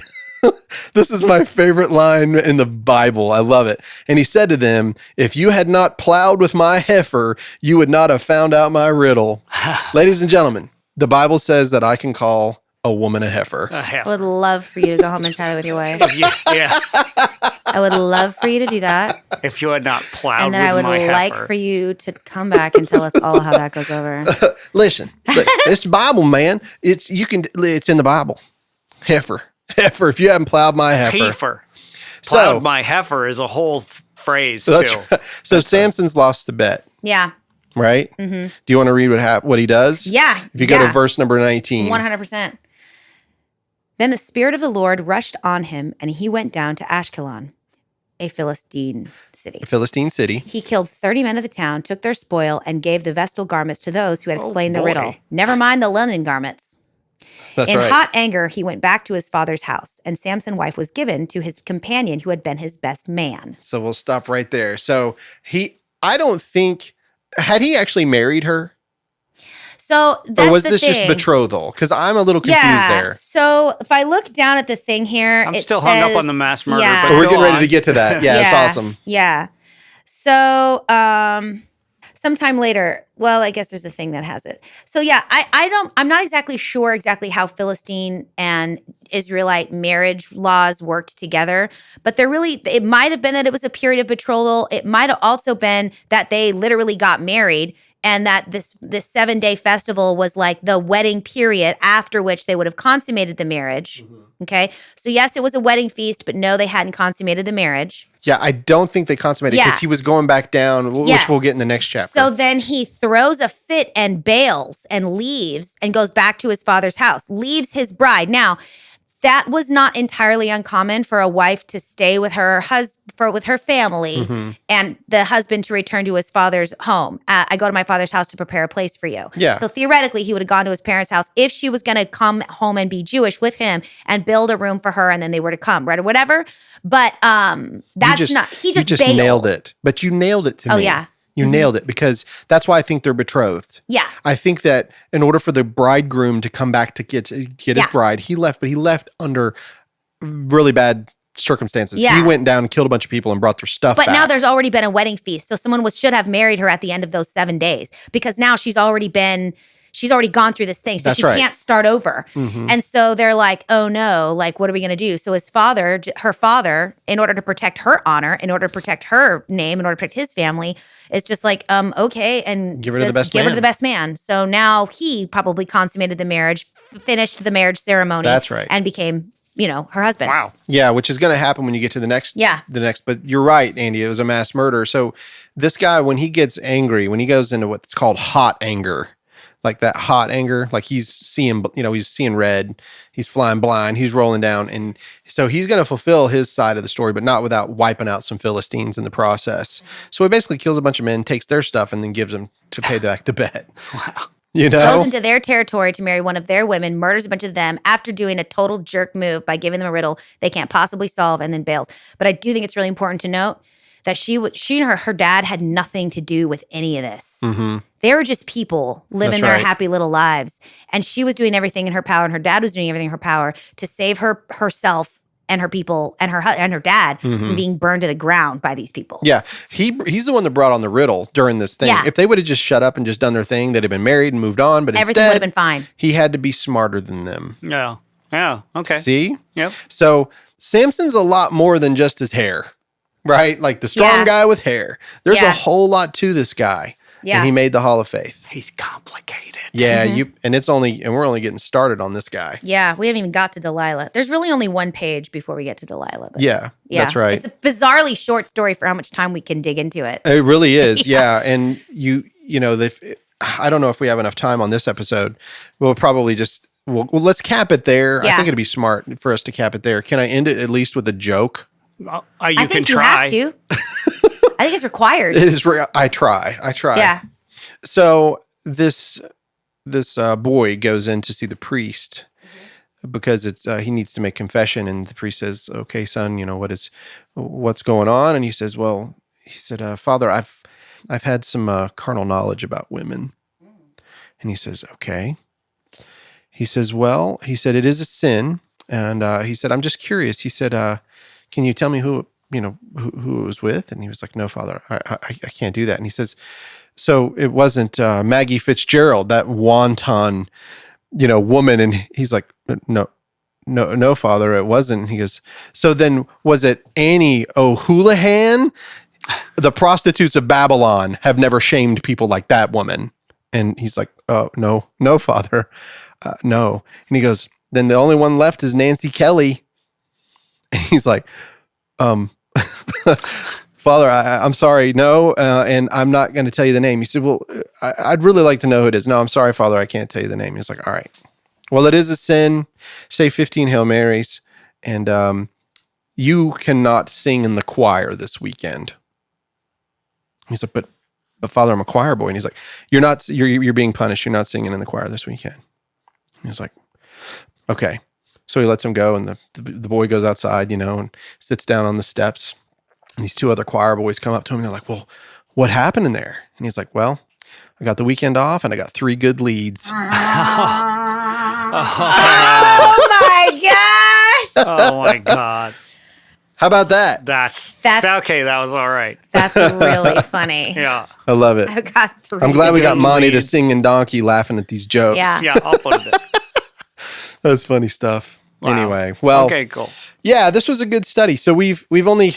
this is my favorite line in the Bible. I love it. And he said to them, "If you had not plowed with my heifer, you would not have found out my riddle." Ladies and gentlemen, the Bible says that I can call a woman a heifer. I would love for you to go home and try that with your wife. Yeah. I would love for you to do that. If you had not plowed And then I with would my like heifer. for you to come back and tell us all how that goes over. Listen, it's Bible, man. It's in the Bible. Heifer. If you haven't plowed my heifer. Heifer. So- Plowed my heifer is a whole phrase, That's too. right. So Samson's lost the bet, Yeah. right? Mm-hmm. Do you want to read what he does? Yeah. If you go to verse number 19. 100%. Then the Spirit of the Lord rushed on him, and he went down to Ashkelon, a Philistine city. Philistine city. He killed 30 men of the town, took their spoil, and gave the vestal garments to those who had explained the boy. riddle. Never mind the linen garments. That's In right. hot anger, he went back to his father's house, and Samson's wife was given to his companion who had been his best man. So we'll stop right there. So I don't think, had he actually married her? So that's Or was the this thing. just betrothal? Because I'm a little confused there. So if I look down at the thing here, I'm it still hung up says- on the mass murder, Yeah. but We're go getting ready on. to get to that. Yeah, it's awesome. Yeah. So sometime later, well, I guess there's a thing that has it. So yeah, I'm not exactly sure how Philistine and Israelite marriage laws worked together, but it might have been that it was a period of betrothal. It might have also been that they literally got married and that this 7-day festival was like the wedding period after which they would have consummated the marriage. Mm-hmm. Okay. So yes, it was a wedding feast, but no, they hadn't consummated the marriage. Yeah, I don't think they consummated because Yeah. he was going back down, which Yes. we'll get in the next chapter. So then he throws a fit and bails and leaves and goes back to his father's house, leaves his bride. Now, that was not entirely uncommon for a wife to stay with her with her family Mm-hmm. and the husband to return to his father's home. I go to my father's house to prepare a place for you. Yeah. So theoretically, he would have gone to his parents' house if she was going to come home and be Jewish with him and build a room for her, and then they were to come, right, or whatever. But that's not. He just you just bailed. nailed it. But you nailed it to me. Oh, yeah. You nailed it because that's why I think they're betrothed. Yeah. I think that in order for the bridegroom to come back to get his Yeah. bride, he left under really bad circumstances. Yeah. He went down and killed a bunch of people and brought their stuff But back. now there's already been a wedding feast. So someone should have married her at the end of those 7 days because now she's already gone through this thing. So That's she right. can't start over. Mhm. And so they're like, oh no, like, what are we going to do? So her father, in order to protect her honor, in order to protect her name, in order to protect his family, is just like, okay. And Give her to the best give her man. to the best man. So now he probably consummated the marriage, finished the marriage ceremony. That's right. And became, her husband. Wow. Yeah, which is going to happen when you get to the next. Yeah. But you're right, Andy. It was a mass murder. So this guy, when he gets angry, when he goes into what's called hot anger, like that hot anger, like he's seeing red, he's flying blind, he's rolling down. And so he's going to fulfill his side of the story, but not without wiping out some Philistines in the process. So he basically kills a bunch of men, takes their stuff, and then gives them to pay back the bet. Wow. You goes know? into their territory to marry one of their women, murders a bunch of them after doing a total jerk move by giving them a riddle they can't possibly solve, and then bails. But I do think it's really important to note that she and her dad had nothing to do with any of this. Mm-hmm. They were just people living That's their right. happy little lives. And she was doing everything in her power, and her dad was doing everything in her power to save herself and her people and her dad from being burned to the ground by these people. Yeah, he's the one that brought on the riddle during this thing. Yeah. If they would have just shut up and just done their thing, they'd have been married and moved on. But Everything would have instead, been fine. he had to be smarter than them. Yeah. Yeah. Okay. See? Yep. So Samson's a lot more than just his hair, right? Like the strong Yeah. guy with hair. There's a Yeah. whole lot to this guy. Yeah. And he made the Hall of Faith. He's complicated. Yeah, we're only getting started on this guy. Yeah, we haven't even got to Delilah. There's really only one page before we get to Delilah. But Yeah, that's right. It's a bizarrely short story for how much time we can dig into it. It really is. Yeah. And you know, I don't know if we have enough time on this episode. We'll probably just, let's cap it there. I Yeah. think it'd be smart for us to cap it there. Can I end it at least with a joke? You I can think try. you have to. I think it's required. It is. I try. Yeah. So this boy goes in to see the priest because he needs to make confession, and the priest says, "Okay, son, you know what's going on?" And he says, "Well," he said, "Father, I've had some carnal knowledge about women." And he says, "Okay." He says, "Well," he said, "it is a sin," and he said, "I'm just curious." He said, "Can you tell me who it was with?" And he was like, "No, Father, I can't do that." And he says, "So it wasn't Maggie Fitzgerald, that wanton, woman?" And he's like, No, Father, it wasn't." And he goes, "So then was it Annie O'Houlihan? The prostitutes of Babylon have never shamed people like that woman." And he's like, "Oh, no, Father, no." And he goes, "Then the only one left is Nancy Kelly." And he's like, "Father, I'm sorry, no, and I'm not going to tell you the name." He said, "Well, I'd really like to know who it is." "No, I'm sorry, Father, I can't tell you the name." He's like, "All right. Well, it is a sin. Say 15 Hail Marys, and you cannot sing in the choir this weekend." He's like, but Father, I'm a choir boy." And he's like, "You're not. You're being punished. You're not singing in the choir this weekend." And he's like, "Okay." So he lets him go, and the boy goes outside, and sits down on the steps. And these two other choir boys come up to him, and they're like, "Well, what happened in there?" And he's like, "Well, I got the weekend off, and I got 3 good leads." Oh my gosh. Oh my God. How about that? That's That's- that was all right. That's really funny. Yeah. I love it. I've got 3. I'm glad we got good Monty, the leads. singing donkey, laughing at these jokes. Yeah. Yeah, I'll put it. That's funny stuff. Wow. Anyway, well, Okay, cool. yeah, this was a good study. So we've only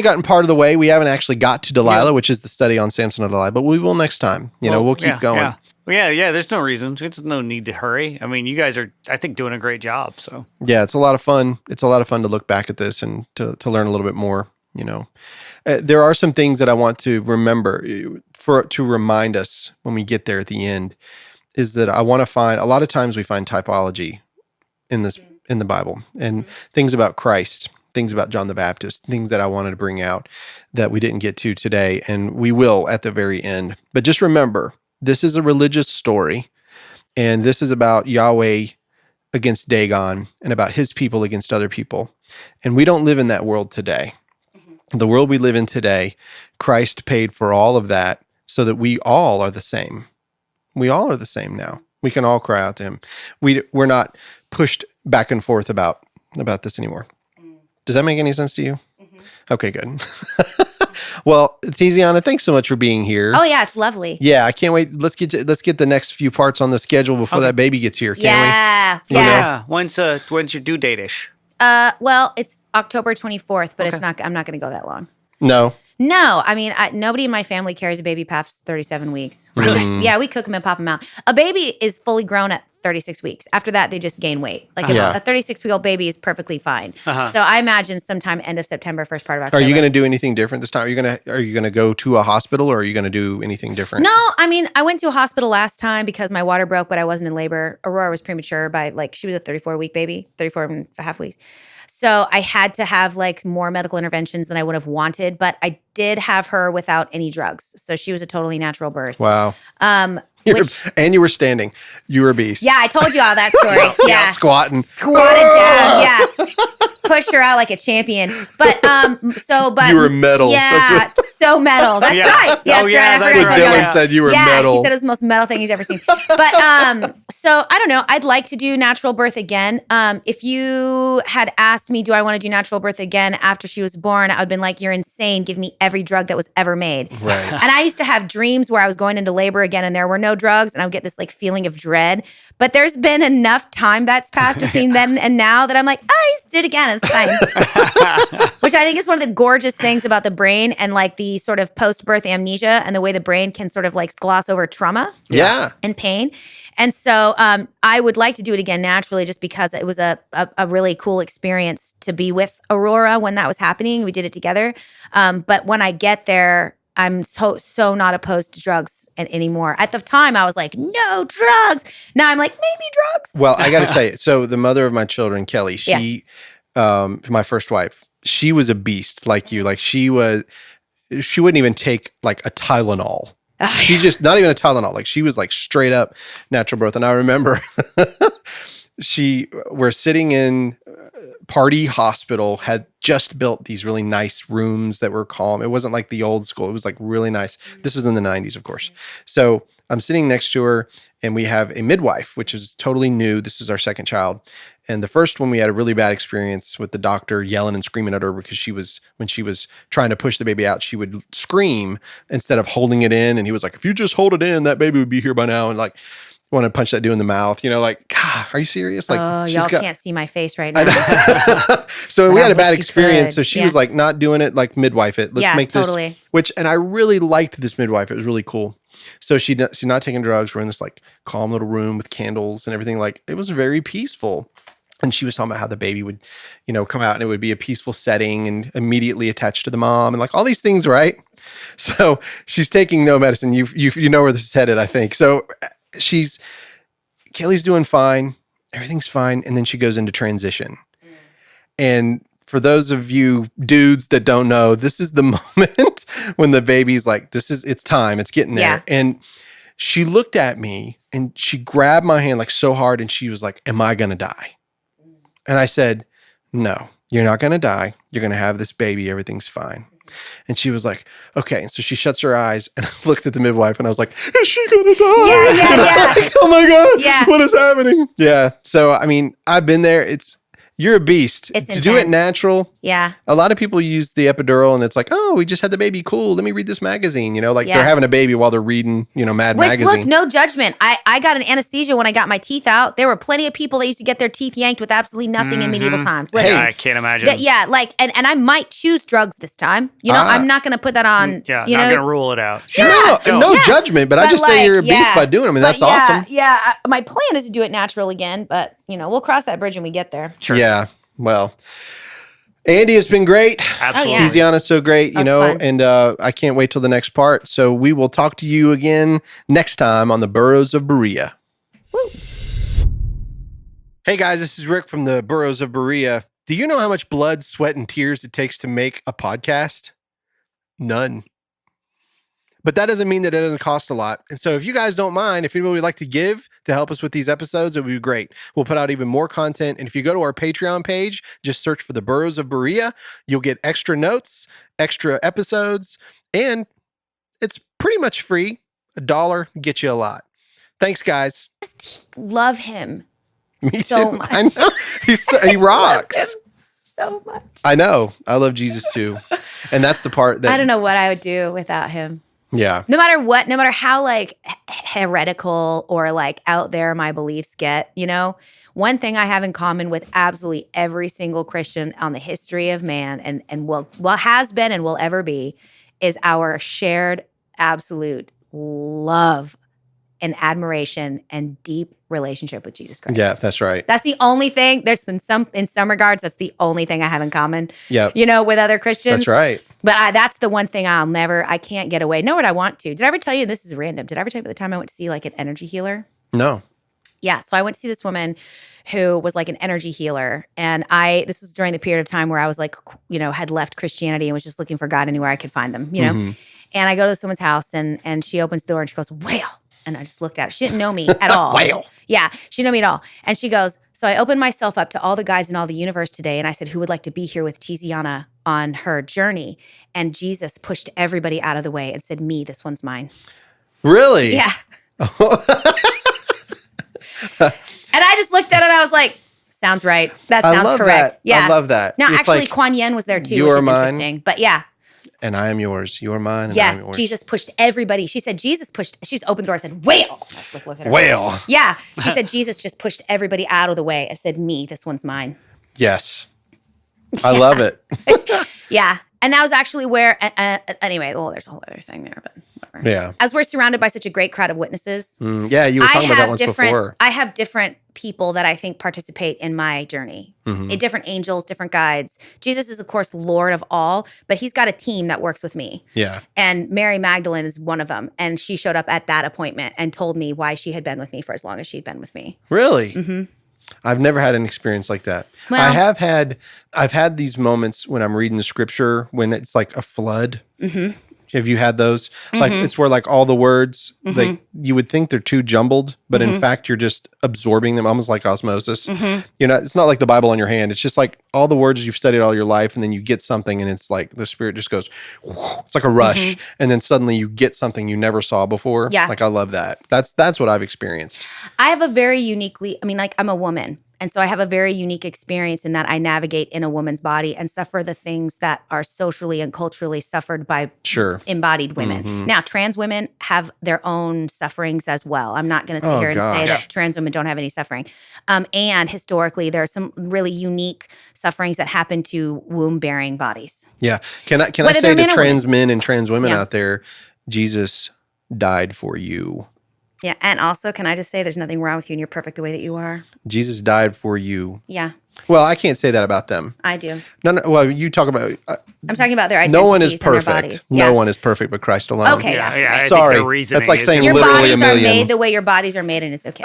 gotten part of the way. We haven't actually got to Delilah, which is the study on Samson and Delilah, but we will next time. We'll keep going. Yeah. There's no reason. There's no need to hurry. I mean, you guys are, I think, doing a great job. So Yeah, it's a lot of fun. It's a lot of fun to look back at this and to learn a little bit more. There are some things that I want to remember to remind us when we get there at the end. Is that I want to find, a lot of times we find typology in the Bible and things about Christ, things about John the Baptist, things that I wanted to bring out that we didn't get to today, and we will at the very end. But just remember, this is a religious story, and this is about Yahweh against Dagon and about his people against other people. And we don't live in that world today. The world we live in today, Christ paid for all of that so that we all are the same. We all are the same now. We can all cry out to him. We're not pushed back and forth about this anymore. Does that make any sense to you? Okay, good. Well, Tiziana, thanks so much for being here. Oh yeah, it's lovely. Yeah, I can't wait. Let's get the next few parts on the schedule before that baby gets here, can't Yeah. You know? yeah. When's your due date-ish? Well, it's October 24th, but it's not. I'm not going to go that long. we? No. No, I mean, nobody in my family carries a baby past 37 weeks. Really? Yeah, we cook them and pop them out. A baby is fully grown at 36 weeks. After that, they just gain weight. Like Yeah. a 36-week-old baby is perfectly fine. So I imagine sometime end of September, first part of October. Are you going to do anything different this time? Are you going to go to a hospital, or are you going to do anything different? No, I mean, I went to a hospital last time because my water broke, but I wasn't in labor. Aurora was premature by she was a 34-week baby, 34 and a half weeks. So I had to have more medical interventions than I would have wanted, but I did have her without any drugs. So she was a totally natural birth. Wow. And you were standing. You were a beast. Yeah, I told you all that story. Yeah. Squatting. Squatted down. Yeah. Pushed her out like a champion. But You were metal. Yeah, so metal. That's right. Yeah, that's right. I forgot to tell you Dylan that. said you were Yeah, metal. he said it was the most metal thing he's ever seen. But so I don't know. I'd like to do natural birth again. If you had asked me, do I want to do natural birth again after she was born, I would have been like, you're insane. Give me every drug that was ever made. Right. And I used to have dreams where I was going into labor again and there were no drugs and I would get this like feeling of dread. But there's been enough time that's passed between then and now that I'm like, oh, I did it again. It's fine. Which I think is one of the gorgeous things about the brain and like the sort of post-birth amnesia and the way the brain can sort of like gloss over trauma and pain. And so I would like to do it again naturally just because it was a really cool experience to be with Aurora when that was happening. We did it together. But when I get there, I'm so not opposed to drugs anymore. At the time, I was like, no drugs. Now I'm like, maybe drugs. Well, I got to tell you. So the mother of my children, Kelly, she, my first wife, she was a beast like you. Like she wouldn't even take like a Tylenol. She just, not even a Tylenol. Like she was like straight up natural birth. And I remember we're sitting in Party Hospital, had just built these really nice rooms that were calm. It wasn't like the old school. It was like really nice. This was in the 90s, of course. So I'm sitting next to her and we have a midwife, which is totally new. This is our second child. And the first one, we had a really bad experience with the doctor yelling and screaming at her because when she was trying to push the baby out, she would scream instead of holding it in. And he was like, if you just hold it in, that baby would be here by now. And like, want to punch that dude in the mouth, like, God, are you serious? Like, y'all can't see my face right now. So we had a bad experience. So she was like, not doing it, like midwife it. Let's make totally. This, and I really liked this midwife. It was really cool. So she's not taking drugs. We're in this like calm little room with candles and everything. Like it was very peaceful. And she was talking about how the baby would, come out and it would be a peaceful setting and immediately attached to the mom and like all these things, right? So she's taking no medicine. You know where this is headed, I think. So Kelly's doing fine. Everything's fine. And then she goes into transition. And for those of you dudes that don't know, this is the moment when the baby's like, it's time. It's getting there. Yeah. And she looked at me and she grabbed my hand like so hard. And she was like, am I going to die? And I said, no, you're not going to die. You're going to have this baby. Everything's fine. And she was like, okay. And so she shuts her eyes and I looked at the midwife and I was like, is she going to die? Yeah. Like, oh my God. Yeah. What is happening? Yeah. So, I mean, I've been there. You're a beast. It's to do it natural. Yeah. A lot of people use the epidural and it's like, oh, we just had the baby. Cool. Let me read this magazine. They're having a baby while they're reading, Mad Magazine. Look, no judgment. I got an anesthesia when I got my teeth out. There were plenty of people that used to get their teeth yanked with absolutely nothing in medieval times. Hey, I can't imagine. And I might choose drugs this time. I'm not going to put that on. Yeah, not going to rule it out. No judgment, but I just say you're a beast by doing them. I mean, that's awesome. Yeah. My plan is to do it natural again, but, we'll cross that bridge when we get there. Sure. Yeah. Well, Andy has been great. Absolutely. Tiziana's so great, fun. and I can't wait till the next part. So we will talk to you again next time on the Burrows of Berea. Woo. Hey guys, this is Rick from the Burrows of Berea. Do you know how much blood, sweat, and tears it takes to make a podcast? None. But that doesn't mean that it doesn't cost a lot. And so if you guys don't mind, if anybody would like to give to help us with these episodes, it would be great. We'll put out even more content. And if you go to our Patreon page, just search for the Burrows of Berea, you'll get extra notes, extra episodes, and it's pretty much free. $1 gets you a lot. Thanks, guys. Love him Me so too. much. I know. He rocks. So much. I know. I love Jesus too. And that's the part that I don't know what I would do without him. Yeah. No matter what, no matter how like heretical or like out there my beliefs get, one thing I have in common with absolutely every single Christian on the history of man and will has been and will ever be is our shared absolute love and admiration and deep relationship with Jesus Christ. Yeah, that's right. That's the only thing. There's in some regards, that's the only thing I have in common. Yeah. With other Christians. That's right. But that's the one thing I can't get away. Nor would I want to. Did I ever tell you, this is random, did I ever tell you about the time I went to see like an energy healer? No. Yeah. So I went to see this woman who was like an energy healer. And this was during the period of time where I was like, had left Christianity and was just looking for God anywhere I could find them, Mm-hmm. And I go to this woman's house and she opens the door and she goes, well, And I just looked at her. She didn't know me at all. Whale. Yeah, she didn't know me at all. And she goes, so I opened myself up to all the guys in all the universe today. And I said, who would like to be here with Tiziana on her journey? And Jesus pushed everybody out of the way and said, me, this one's mine. Really? Yeah. And I just looked at it and I was like, sounds right. That I sounds love correct. that. Yeah. I love that. Now, It's actually, like, Kuan Yin was there too, you which are is mine. interesting. But yeah. and I am yours. You are mine, and I am Yes, yours. Jesus pushed everybody. She said, she's opened the door and said, whale. I just looked at her. Whale. Yeah. She said, Jesus just pushed everybody out of the way and said, me, this one's mine. Yes. I love it. Yeah. And that was actually where, anyway, well, there's a whole other thing there, but whatever. Yeah. As we're surrounded by such a great crowd of witnesses, Yeah, you were talking about that once before. I have different people that I think participate in my journey. Different angels, different guides. Jesus is, of course, Lord of all, but he's got a team that works with me. Yeah. And Mary Magdalene is one of them. And she showed up at that appointment and told me why she had been with me for as long as she'd been with me. Really? Mm-hmm. I've never had an experience like that. Well- I've had these moments when I'm reading the scripture when it's like a flood. Mm-hmm. Have you had those? Like it's where like all the words, like you would think they're too jumbled, but in fact you're just absorbing them almost like osmosis. It's not like the Bible on your hand. It's just like all the words you've studied all your life, and then you get something and it's like the Spirit just goes, it's like a rush. And then suddenly you get something you never saw before. Yeah. Like I love that. That's what I've experienced. I have a very uniquely, I'm a woman. And so I have a very unique experience in that I navigate in a woman's body and suffer the things that are socially and culturally suffered by Sure. embodied women. Now, trans women have their own sufferings as well. I'm not going to sit here and say that trans women don't have any suffering. And historically, there are some really unique sufferings that happen to womb-bearing bodies. Yeah. Can I Whether say they're to men or trans men and trans women Yeah. out there, Jesus died for you. Yeah, and also, can I just say there's nothing wrong with you and you're perfect the way that you are? Jesus died for you. Yeah, Well, I can't say that about them. I do. No. Well, you talk about I'm talking about their identities no one is and their perfect. bodies. No Yeah. one is perfect, but Christ alone. Okay, yeah. I Sorry. think the reasoning That's like is saying Your literally a bodies are million. made the way your bodies are made, and it's okay.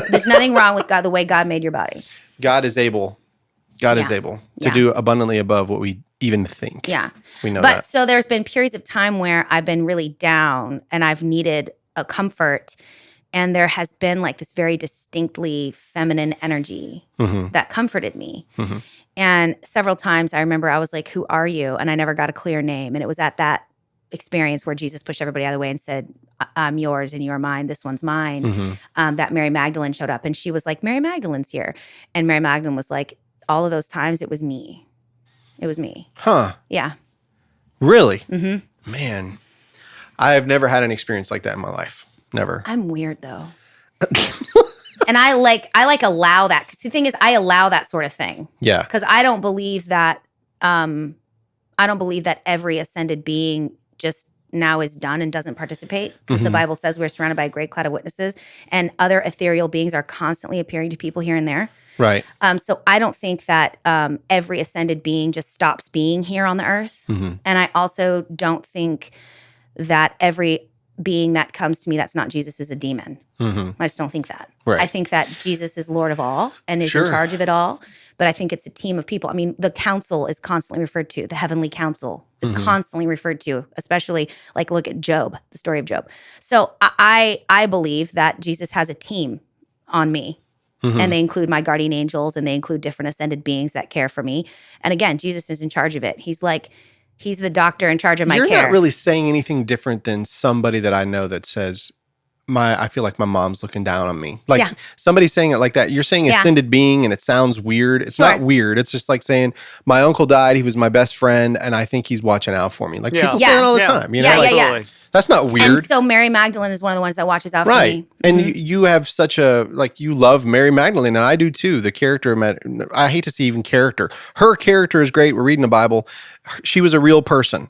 There's nothing wrong with God the way God made your body. God is able. God is Yeah. able to Yeah. do abundantly above what we even think. Yeah. We know But that. so there's been periods of time where I've been really down and I've needed a comfort. And there has been like this very distinctly feminine energy that comforted me. And several times I remember I was like, who are you? And I never got a clear name. And it was at that experience where Jesus pushed everybody out of the way and said, I'm yours and you're mine. This one's mine. That Mary Magdalene showed up and she was like, Mary Magdalene's here. And Mary Magdalene was like, all of those times it was me. It was me. Huh. Yeah. Really? Man, I have never had an experience like that in my life. Never. I'm weird though. And I allow that. 'Cause the thing is, I allow that sort of thing. Yeah. Because I don't believe that every ascended being just now is done and doesn't participate. Because the Bible says we're surrounded by a great cloud of witnesses, and other ethereal beings are constantly appearing to people here and there. Right. So I don't think that every ascended being just stops being here on the earth. And I also don't think that every being that comes to me that's not Jesus is a demon. I just don't think that. Right. I think that Jesus is Lord of all and is Sure. in charge of it all. But I think it's a team of people. I mean, the council is constantly referred to. The heavenly council is constantly referred to, especially like look at Job, the story of Job. So I believe that Jesus has a team on me. And they include my guardian angels and they include different ascended beings that care for me. And again, Jesus is in charge of it. He's the doctor in charge of my You're care. not really saying anything different than somebody that I know that says, I feel like my mom's looking down on me. Like Yeah. somebody saying it like that. You're saying Yeah. ascended being and it sounds weird. It's Sure. not weird. It's just like saying my uncle died. He was my best friend and I think he's watching out for me. Like Yeah. people say Yeah. that all the Yeah. time. You Yeah, know? Like, yeah. Absolutely. That's not weird. And so Mary Magdalene is one of the ones that watches out for Right. me. And you have such a, like, you love Mary Magdalene, and I do too. The character, I hate to see even character. Her character is great. We're reading the Bible. She was a real person.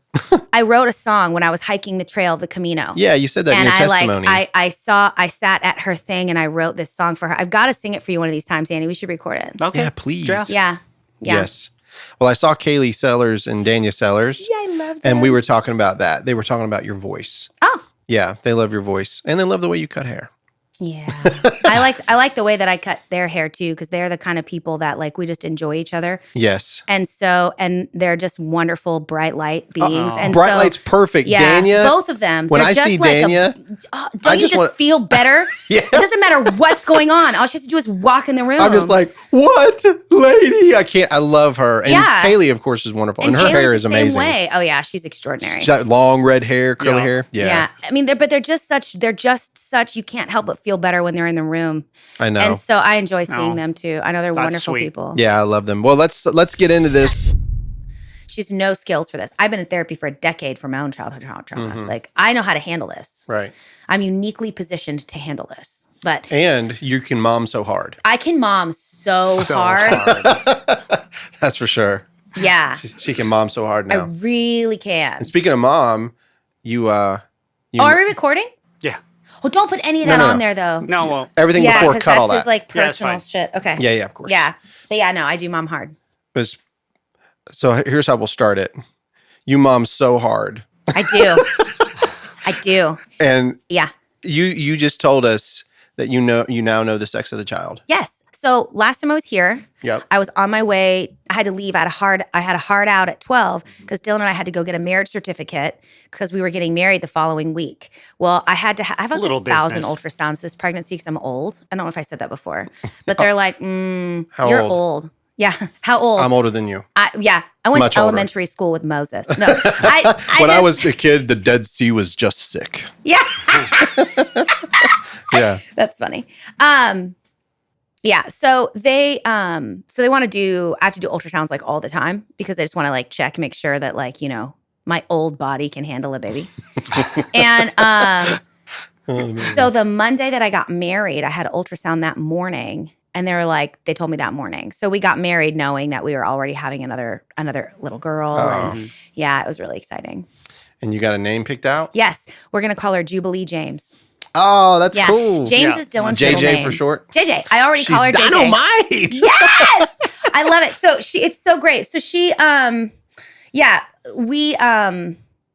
I wrote a song when I was hiking the trail of the Camino. Yeah, you said that in And your testimony. I sat at her thing and I wrote this song for her. I've got to sing it for you one of these times, Annie. We should record it. Okay. Yeah, please. Yeah. Yeah. Yeah. Yes. Well, I saw Kaylee Sellers and Dania Sellers. Yeah, I love that. And we were talking about that. They were talking about your voice. Oh, Yeah, they love your voice. And they love the way you cut hair. Yeah. I like the way that I cut their hair too, because they're the kind of people that like we just enjoy each other. Yes. And they're just wonderful bright light beings. And Bright light's perfect. Yeah, Danya, both of them. when They're I just see like Danya, don't you just feel better? Yes. It doesn't matter what's going on. All she has to do is walk in the room. I'm just like, what, lady? I love her. And Kaylee, of course, is wonderful. And her Kaylee's hair is the amazing. Same way. Oh yeah, she's extraordinary. She's got long red hair, curly hair. Yeah. I mean, they're just such. You can't help but feel better when they're in the room. I know. And so I enjoy seeing them too. I know they're wonderful sweet. people. Yeah, I love them. Well, let's get into this. She has no skills for this. I've been in therapy for a decade for my own childhood trauma. Like, I know how to handle this. Right. I'm uniquely positioned to handle this. But And you can mom so hard. I can mom so hard. That's for sure. Yeah. She can mom so hard I now. really can. And speaking of mom, you Are we recording? Yeah. Oh, don't put any of that No. on there, though. No, well, everything Yeah, before because cut all that's his, that. like, Yeah, it's personal fine. shit. Okay. Yeah, of course. Yeah. But yeah, no, I do mom hard. So here's how we'll start it. You mom so hard. I do. I do. And Yeah. you just told us that you now know the sex of the child. Yes. So last time I was here, Yep. I was on my way. I had to leave. I had a hard out at 12 because Dylan and I had to go get a marriage certificate because we were getting married the following week. Well, I had to. I have like Little 1,000 business. ultrasounds this pregnancy because I'm old. I don't know if I said that before, but they're like, How "You're old? old." Yeah. How old? I'm older than you. I went Much to older. elementary school with Moses. No, I When I just- was a kid, the Dead Sea was just sick. yeah. Yeah. That's funny. Yeah. So they want to do. I have to do ultrasounds like all the time because they just want to like check, make sure that like my old body can handle a baby. And so the Monday that I got married, I had an ultrasound that morning, and they told me that morning. So we got married knowing that we were already having another little girl, and yeah, it was really exciting. And you got a name picked out? Yes, we're gonna call her Jubilee James. Oh, that's Yeah, cool. James is Dylan's middle JJ name. for short. JJ. I already call her JJ. Dynamite. Yes, I love it. So it's so great. So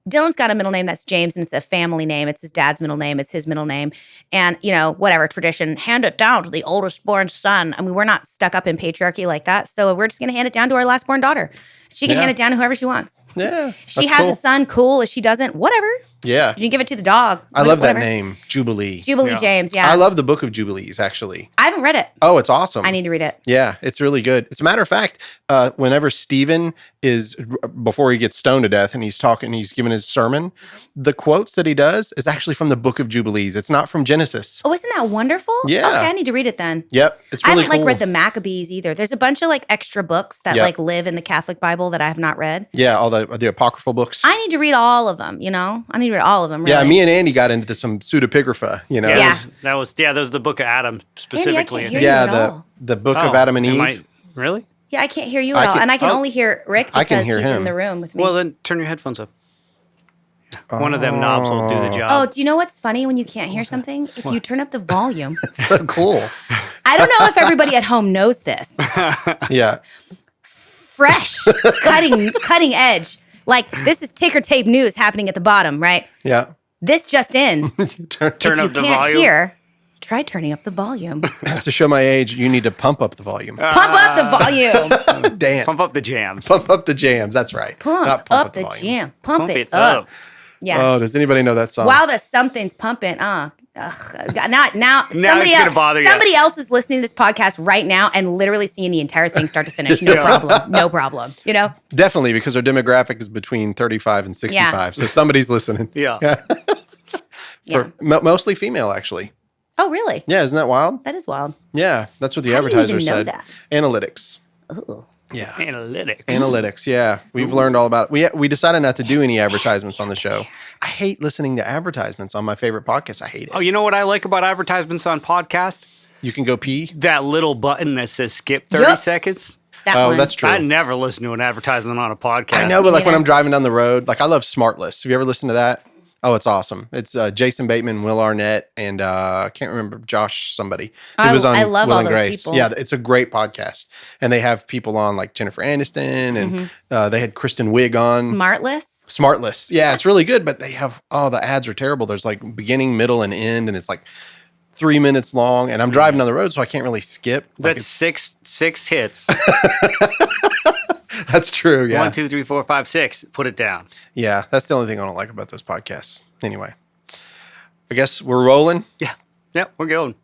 Dylan's got a middle name that's James, and it's a family name. It's his dad's middle name. It's his middle name. And, whatever, tradition, hand it down to the oldest born son. I mean, we're not stuck up in patriarchy like that. So we're just going to hand it down to our last born daughter. She can hand it down to whoever she wants. Yeah. If she that's has cool. a son, cool. If she doesn't, whatever. Yeah. You can give it to the dog. I love that Whatever. name, Jubilee. Jubilee James, yeah. I love the Book of Jubilees, actually. I haven't read it. Oh, it's awesome. I need to read it. Yeah, it's really good. As a matter of fact, whenever Stephen before he gets stoned to death and he's giving his sermon, the quotes that he does is actually from the Book of Jubilees. It's not from Genesis. Oh, isn't that wonderful? Yeah. Okay, I need to read it then. Yep, it's I really haven't cool. read the Maccabees either. There's a bunch of extra books that Yep. live in the Catholic Bible that I have not read. Yeah, all the apocryphal books. I need to read all of them, I need to read all of them, really. Yeah, me and Andy got into some pseudepigrapha, Yeah. That was the Book of Adam specifically. can't hear you at the book Oh, of Adam and am Eve. I- really? Yeah, I can't hear you I at all. can- And I can oh. only hear Rick I can because hear he's him. in the room with me. Well, then turn your headphones up. One of them knobs will do the Oh, job. do you know what's funny when you can't hear something? If you turn up the volume. So cool. I don't know if everybody at home knows this. Yeah. Fresh, cutting edge. Like, this is ticker tape news happening at the bottom, right? Yeah. This just in. Turn If you up the can't volume. hear, try turning up the volume. To show my age, you need to pump up the volume. Pump up the volume. Dance. Pump up the jams. Pump up the jams. That's right. Pump Not up the volume. jam. Pump Pump it it up. up. Yeah. Oh, does anybody know that song? While the something's pumping, now somebody it's gonna bother you. Somebody else is listening to this podcast right now and literally seeing the entire thing start to finish. No problem. No problem. Definitely, because our demographic is between 35 and 65. So somebody's listening. Yeah. For mostly female, actually. Oh, really? Yeah, isn't that wild? That is wild. Yeah, that's what the How do you advertiser even know said. that? Analytics. Ooh. Yeah. Analytics. Yeah. We've learned all about it. We decided not to do any advertisements on the show. I hate listening to advertisements on my favorite podcast. I hate it. Oh, you know what I like about advertisements on podcast? You can go pee. That little button that says skip 30 Yup. seconds. That Oh, one. that's true. I never listen to an advertisement on a podcast. I know, but like when neither. I'm driving down the road, like I love Smartlist. Have you ever listened to that? Oh, it's awesome. It's Jason Bateman, Will Arnett, and I can't remember Josh somebody. I love Will all and those Grace. people. Yeah, it's a great podcast. And they have people on like Jennifer Aniston, and they had Kristen Wiig on. Smartless. Smartlist. Yeah, it's really good, but they have, the ads are terrible. There's like beginning, middle, and end, and it's like 3 minutes long, and I'm driving on the road, so I can't really skip. That's six hits. That's true. Yeah. 1, 2, 3, 4, 5, 6. Put it down. Yeah. That's the only thing I don't like about those podcasts. Anyway, I guess we're rolling. Yeah. Yep. We're going.